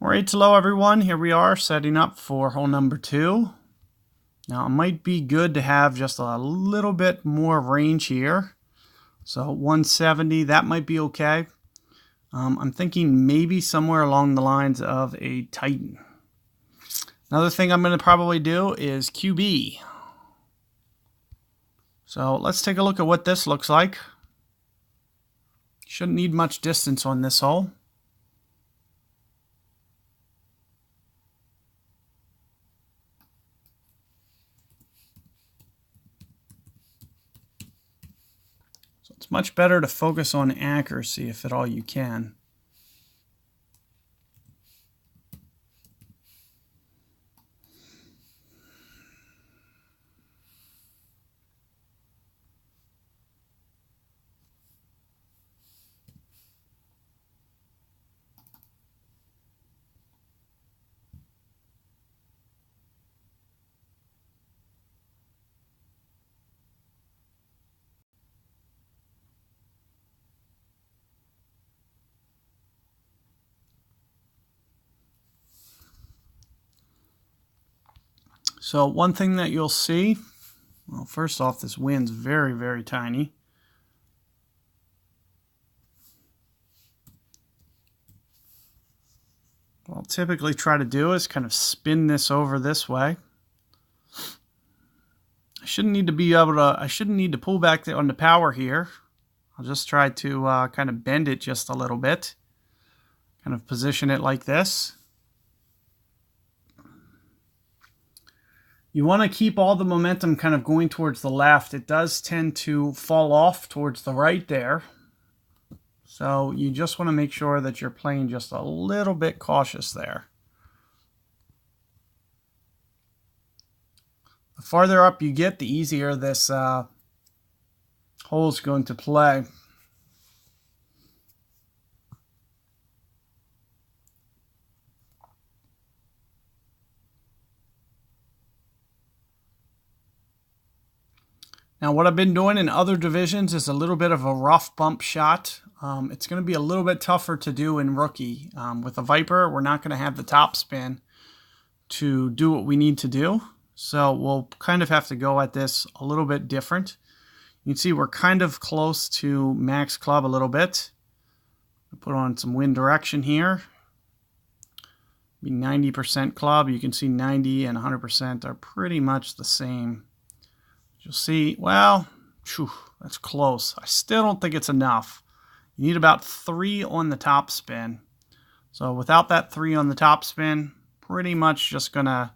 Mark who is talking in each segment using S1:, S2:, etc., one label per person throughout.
S1: Alright, hello everyone. Here we are setting up for hole number 2. Now it might be good to have just a little bit more range here. So 170, that might be okay. I'm thinking maybe somewhere along the lines of a Titan. Another thing I'm going to probably do is QB. So let's take a look at what this looks like. Shouldn't need much distance on this hole. So it's much better to focus on accuracy if at all you can. So one thing that you'll see, well, first off, this wind's very, very tiny. What I'll typically try to do is kind of spin this over this way. I shouldn't need to pull back on the power here. I'll just try to kind of bend it just a little bit. Kind of position it like this. You want to keep all the momentum kind of going towards the left. It does tend to fall off towards the right there. So you just want to make sure that you're playing just a little bit cautious there. The farther up you get, the easier this hole is going to play. Now what I've been doing in other divisions is a little bit of a rough bump shot. It's going to be a little bit tougher to do in rookie. With the Viper, we're not going to have the top spin to do what we need to do. So we'll kind of have to go at this a little bit different. You can see we're kind of close to max club a little bit. Put on some wind direction here. Be 90% club. You can see 90 and 100% are pretty much the same. You'll see, well, that's close. I still don't think it's enough. You need about 3 on the top spin. So without that 3 on the top spin, pretty much just gonna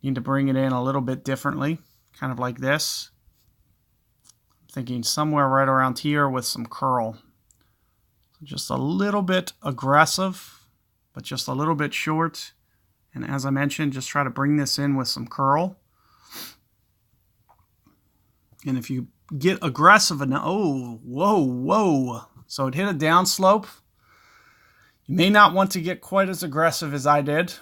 S1: need to bring it in a little bit differently, kind of like this. I'm thinking somewhere right around here with some curl. Just a little bit aggressive, but just a little bit short. And as I mentioned, just try to bring this in with some curl. And if you get aggressive enough, oh, whoa. So it hit a downslope. You may not want to get quite as aggressive as I did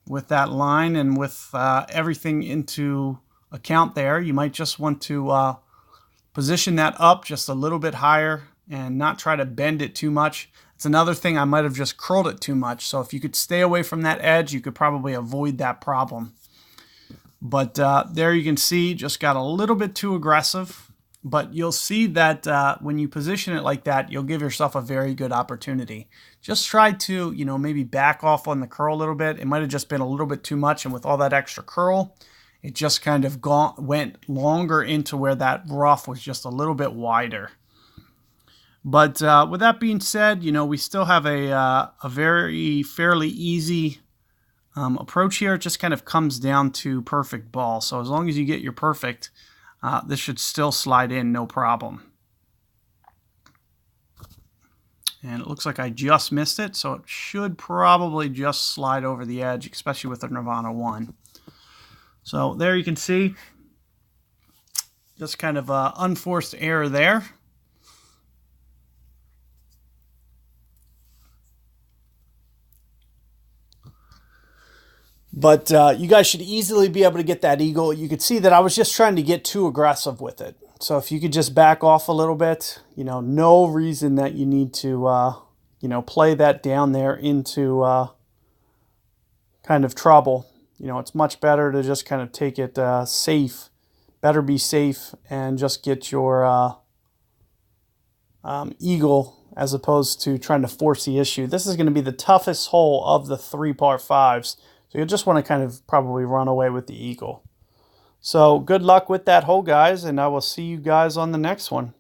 S1: with that line and with everything into account there. You might just want to position that up just a little bit higher and not try to bend it too much. It's another thing, I might have just curled it too much. So if you could stay away from that edge, you could probably avoid that problem. But there you can see, just got a little bit too aggressive. But you'll see that when you position it like that, you'll give yourself a very good opportunity. Just try to, maybe back off on the curl a little bit. It might have just been a little bit too much, and with all that extra curl, it just kind of went longer into where that rough was just a little bit wider. But with that being said, we still have a fairly easy approach here. It just kind of comes down to perfect ball. So as long as you get your perfect, this should still slide in no problem. And it looks like I just missed it, so it should probably just slide over the edge, especially with the Nirvana 1. So there you can see, just kind of unforced error there. But you guys should easily be able to get that eagle. You could see that I was just trying to get too aggressive with it. So if you could just back off a little bit, no reason that you need to, play that down there into kind of trouble. You know, it's much better to just kind of take it safe. Better be safe and just get your eagle as opposed to trying to force the issue. This is going to be the toughest hole of the 3 par 5s. So you'll just want to kind of probably run away with the eagle. So good luck with that hole, guys, and I will see you guys on the next one.